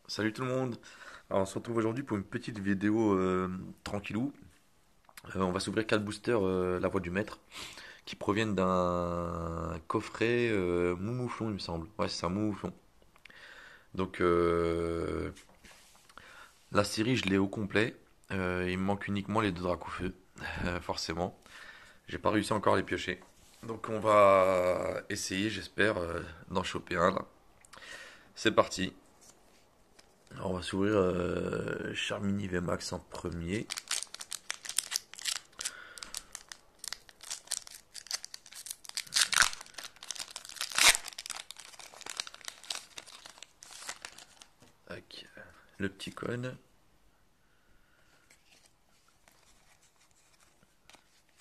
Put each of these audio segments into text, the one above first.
Salut tout le monde. Alors, on se retrouve aujourd'hui pour une petite vidéo tranquillou. On va s'ouvrir 4 boosters La Voix du Maître qui proviennent d'un coffret Moumouflon, il me semble. Ouais, c'est un Moumouflon. Donc la série, je l'ai au complet. Il me manque uniquement les deux Dracofeu, forcément. J'ai pas réussi encore à les piocher. Donc on va essayer, j'espère, d'en choper un là. C'est parti. Alors, on va s'ouvrir Charmini VMAX en premier. Tac. Le petit cône.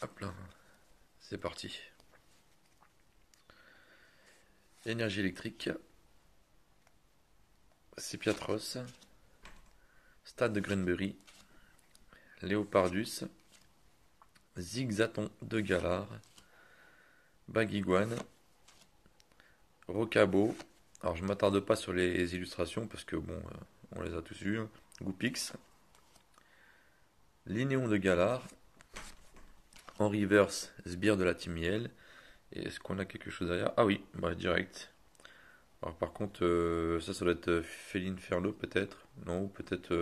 Hop là. C'est parti. Énergie électrique. Sépiatros. Stade de Grenbury. Léopardus. Zigzaton de Galar. Baguiguane. Rocabo. Alors je m'attarde pas sur les illustrations parce que bon, on les a tous vus. Goupix. Linéon de Galar. En reverse, Sbire de la Timiel. Et est-ce qu'on a quelque chose derrière? Ah oui, bah direct. Alors par contre, ça doit être Féline Ferlo peut-être. Non, ou peut-être...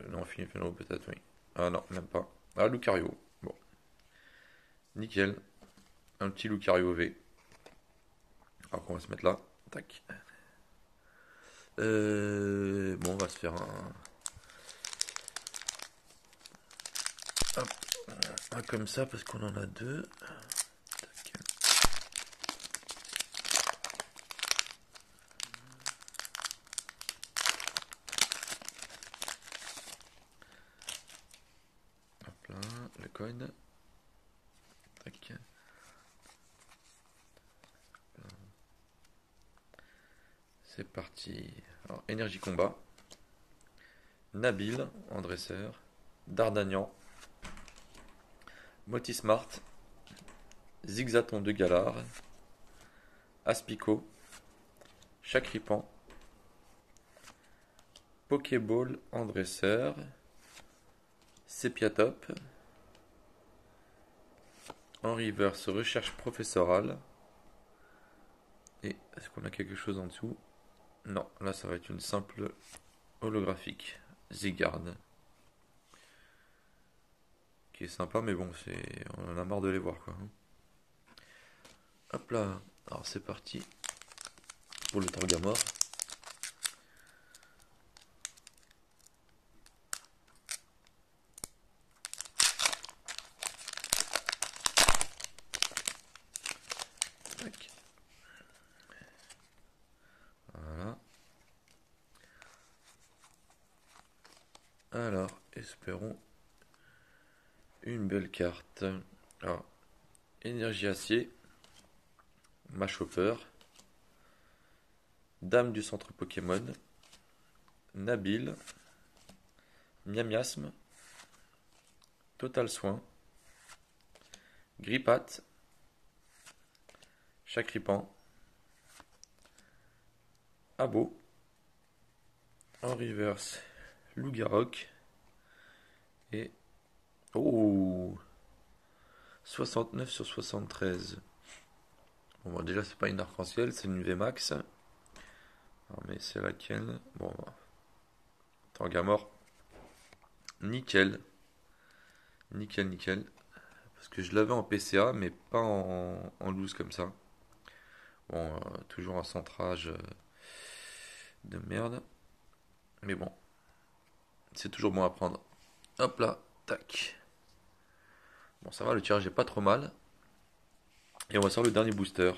non, Féline Ferlo peut-être, oui. Ah non, même pas. Ah, Lucario. Bon, nickel. Un petit Lucario V. Alors qu'on va se mettre là. Tac. Bon, on va se faire hop, un comme ça parce qu'on en a deux. Tac. Hop là, le code. Tac. C'est parti. Alors, énergie combat. Nabil en dresseur. Dardagnan. Motismart. Zigzaton de Galar. Aspico. Chacripan. Pokéball en dresseur. Sépiatop. En reverse, recherche professorale. Et est-ce qu'on a quelque chose en dessous? Non, là ça va être une simple holographique. Zygarde. Qui est sympa, mais bon, on en a marre de les voir quoi. Hop là, alors c'est parti pour le Torgamore. Tac. Voilà. Alors, espérons une belle carte. Alors, énergie acier, Machopper, Dame du centre Pokémon, Nabil, Miamiasme, Total Soin, Grippat, Chacripan, Abo, en reverse, Lougarok et... Oh, 69 sur 73. Bon, bah, déjà, c'est pas une arc-en-ciel, c'est une VMAX. Alors, mais c'est laquelle? Bon, bah, Tangamore. Nickel. Nickel, nickel. Parce que je l'avais en PCA, mais pas en loose comme ça. Bon, toujours un centrage de merde. Mais bon, c'est toujours bon à prendre. Hop là, tac. Bon, ça va, le tirage est pas trop mal. Et on va sur le dernier booster.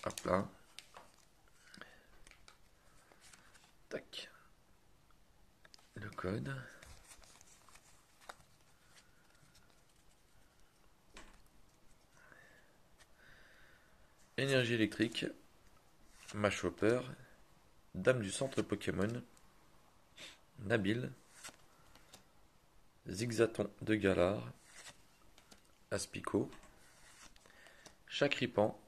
Hop là. Tac. Le code. Énergie électrique. Machopper. Dame du centre Pokémon. Nabil. Zigzaton de Galar, Aspico, Chakripan,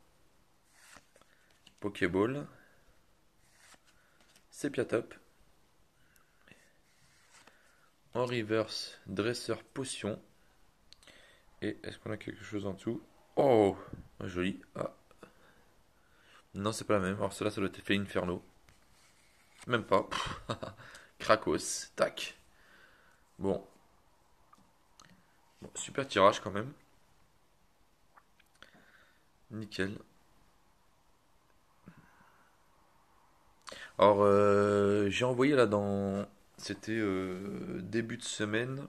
Pokéball, Sepiatop, en reverse, Dresseur Potion, et est-ce qu'on a quelque chose en dessous? Oh, joli. Ah, non, c'est pas la même. Alors, celle-là, ça doit être fait Inferno. Même pas. Krakos, tac. Bon. Bon, super tirage quand même. Nickel. Alors, j'ai envoyé là dans. C'était début de semaine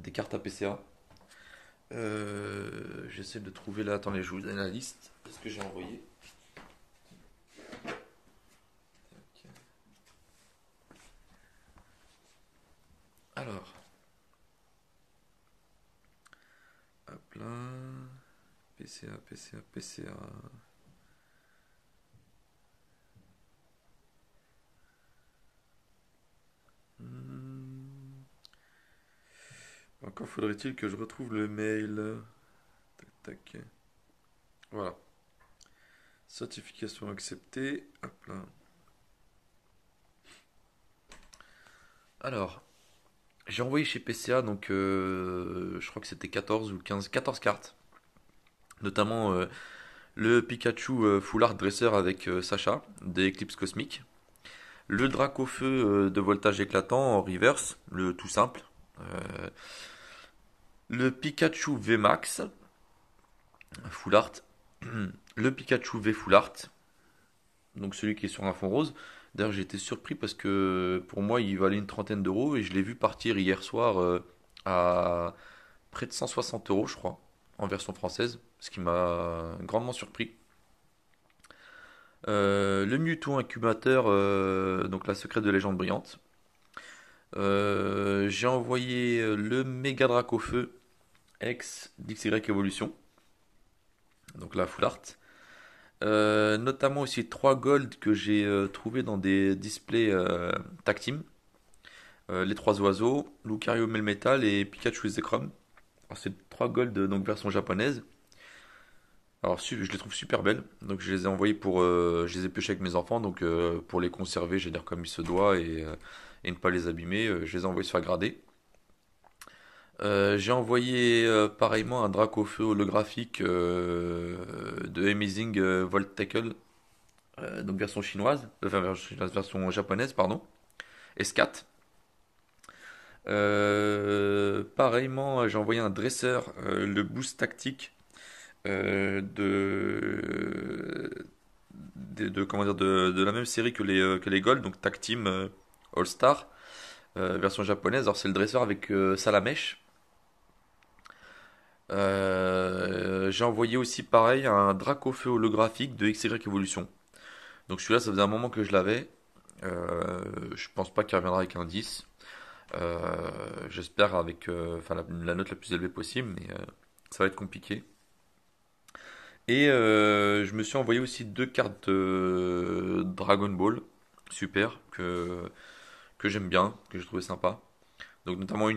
des cartes à PCA. J'essaie de trouver là. Attendez, je vous donne la liste de ce que j'ai envoyé. Alors, hop là. PCA, PCA, PCA. Hmm. Encore faudrait-il que je retrouve le mail. Tac, tac. Voilà. Certification acceptée. Hop là. Alors, j'ai envoyé chez PCA, donc je crois que c'était 14 ou 15, 14 cartes. Notamment le Pikachu Full Art Dresseur avec Sacha, des Eclipse Cosmique. Le Dracofeu de voltage éclatant en reverse, le tout simple. Euh, le Pikachu VMAX, Full Art. Le Pikachu V Full Art, donc celui qui est sur un fond rose. D'ailleurs, j'ai été surpris parce que pour moi, il valait une trentaine d'euros et je l'ai vu partir hier soir à près de 160 euros, je crois, en version française, ce qui m'a grandement surpris. Le Mewtwo incubateur, donc la secrète de légende brillante. J'ai envoyé le Mega Dracofeu ex DXY Evolution, donc la full art. Notamment aussi 3 gold que j'ai trouvé dans des displays tag team. Les 3 oiseaux, Lucario Melmetal et Pikachu Zekrom. Alors c'est 3 gold donc version japonaise. Alors je les trouve super belles, donc je les ai envoyées pour, je les ai pêchées avec mes enfants, donc pour les conserver, j'ai dire comme il se doit et ne pas les abîmer, je les ai envoyées se faire grader. J'ai envoyé pareillement un Dracofeu holographique de Amazing Volt Tackle, donc version chinoise, enfin version japonaise, pardon, S4. Pareillement, j'ai envoyé un dresseur, le Boost Tactique comment dire, de la même série que les Gold, donc Tag Team All Star, version japonaise. Alors c'est le dresseur avec Salamèche. J'ai envoyé aussi pareil un Dracofeu holographique de XY Evolution. Donc celui-là, ça faisait un moment que je l'avais. Je pense pas qu'il reviendra avec un 10. Euh, J'espère avec enfin, la note la plus élevée possible, mais ça va être compliqué. Et je me suis envoyé aussi 2 cartes de Dragon Ball, super, que j'aime bien, que je trouvais sympa. Donc notamment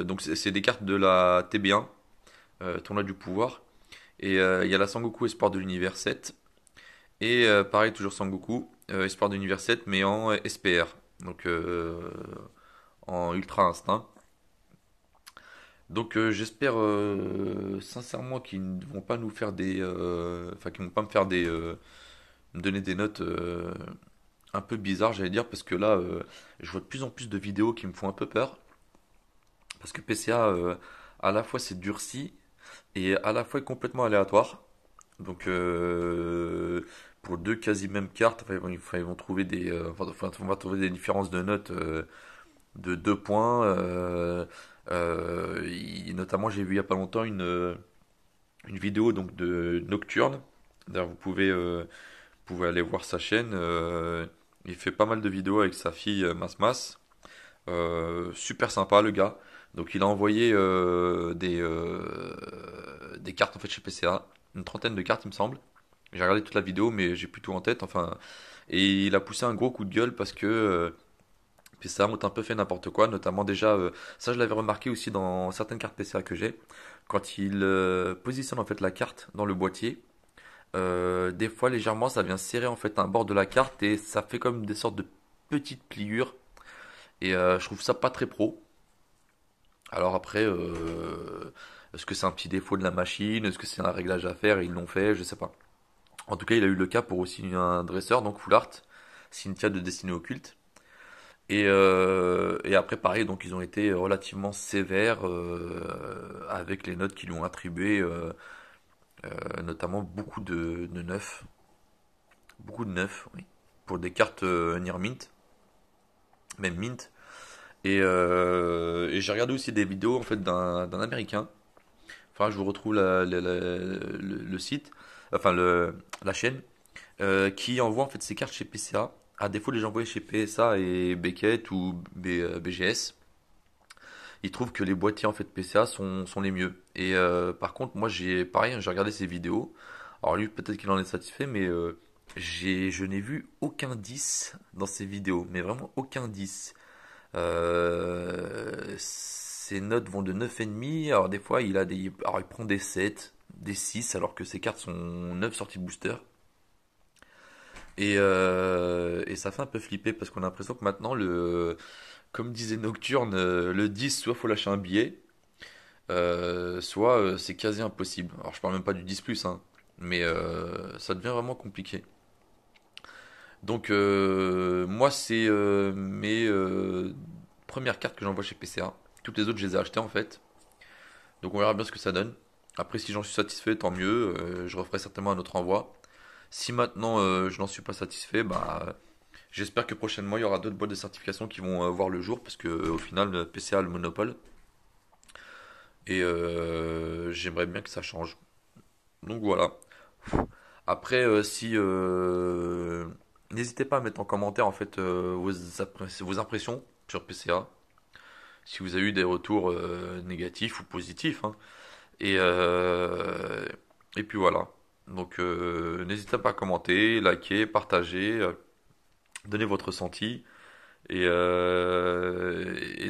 donc c'est des cartes de la TB1, Tournoi du pouvoir. Et il y a la Sangoku Espoir de l'univers 7. Et pareil, toujours Sangoku, Espoir de l'univers 7, mais en SPR. Donc en Ultra Instinct. Donc j'espère sincèrement qu'ils ne vont pas nous faire enfin qu'ils vont pas me faire me donner des notes un peu bizarres, j'allais dire, parce que là, je vois de plus en plus de vidéos qui me font un peu peur, parce que PCA, à la fois c'est durci et à la fois est complètement aléatoire. Donc pour deux quasi mêmes cartes, ils vont trouver enfin, on va trouver des différences de notes de 2 points. Notamment, j'ai vu il y a pas longtemps une vidéo donc de Nocturne. D'ailleurs, vous pouvez aller voir sa chaîne. Il fait pas mal de vidéos avec sa fille Mas. Super sympa le gars. Donc il a envoyé des cartes en fait chez PCA, une trentaine de cartes il me semble. J'ai regardé toute la vidéo mais j'ai plus tout en tête. Enfin, et il a poussé un gros coup de gueule parce que PCA ont un peu fait n'importe quoi, notamment déjà, ça je l'avais remarqué aussi dans certaines cartes PCA que j'ai, quand ils positionnent en fait la carte dans le boîtier, des fois légèrement ça vient serrer en fait un bord de la carte et ça fait comme des sortes de petites pliures et je trouve ça pas très pro. Alors après, est-ce que c'est un petit défaut de la machine, est-ce que c'est un réglage à faire et ils l'ont fait, je sais pas. En tout cas, il a eu le cas pour aussi un dresseur, donc Full Art, Cynthia de Destinée Occulte. Et après, pareil, donc ils ont été relativement sévères avec les notes qu'ils lui ont attribuées, notamment beaucoup de neufs. Beaucoup de neufs, oui. Pour des cartes Near Mint, même Mint. Et j'ai regardé aussi des vidéos en fait d'un américain. Enfin, je vous retrouve le site, enfin la chaîne, qui envoie en fait ses cartes chez PCA. À défaut de les envoyer chez PSA et Beckett ou BGS, il trouve que les boîtiers en fait PCA sont les mieux. Et par contre, moi j'ai pareil, j'ai regardé ses vidéos. Alors lui, peut-être qu'il en est satisfait, mais je n'ai vu aucun 10 dans ses vidéos, mais vraiment aucun 10. Ses notes vont de 9,5. Alors des fois, alors, il prend des 7, des 6, alors que ses cartes sont 9 sorties de booster. Et ça fait un peu flipper parce qu'on a l'impression que maintenant, comme disait Nocturne, le 10, soit faut lâcher un billet, soit c'est quasi impossible. Alors je parle même pas du 10 plus, hein, mais ça devient vraiment compliqué. Donc moi c'est mes premières cartes que j'envoie chez PCA. Toutes les autres je les ai achetées en fait. Donc on verra bien ce que ça donne. Après si j'en suis satisfait tant mieux. Je referai certainement un autre envoi. Si maintenant je n'en suis pas satisfait, bah j'espère que prochainement il y aura d'autres boîtes de certification qui vont voir le jour parce que au final PCA a le monopole. Et j'aimerais bien que ça change. Donc voilà. Après, si n'hésitez pas à mettre en commentaire en fait vos impressions sur PCA, si vous avez eu des retours négatifs ou positifs, hein. Et et puis voilà. Donc n'hésitez pas à commenter, liker, partager, donner votre ressenti. Et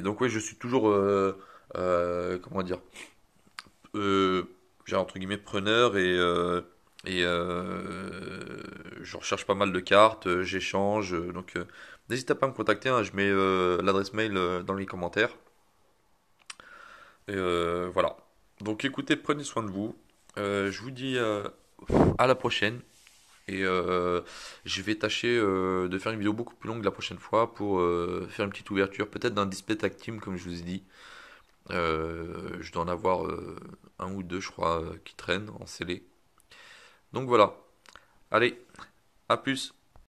donc oui, je suis toujours comment dire, euh, j'ai entre guillemets preneur et je recherche pas mal de cartes, j'échange. Donc n'hésitez pas à me contacter, hein, je mets l'adresse mail dans les commentaires. Et voilà. Donc écoutez, prenez soin de vous. Je vous dis à la prochaine. Et je vais tâcher de faire une vidéo beaucoup plus longue la prochaine fois pour faire une petite ouverture, peut-être d'un display tag team comme je vous ai dit. Je dois en avoir un ou deux, je crois, qui traînent en scellé. Donc voilà. Allez, à plus.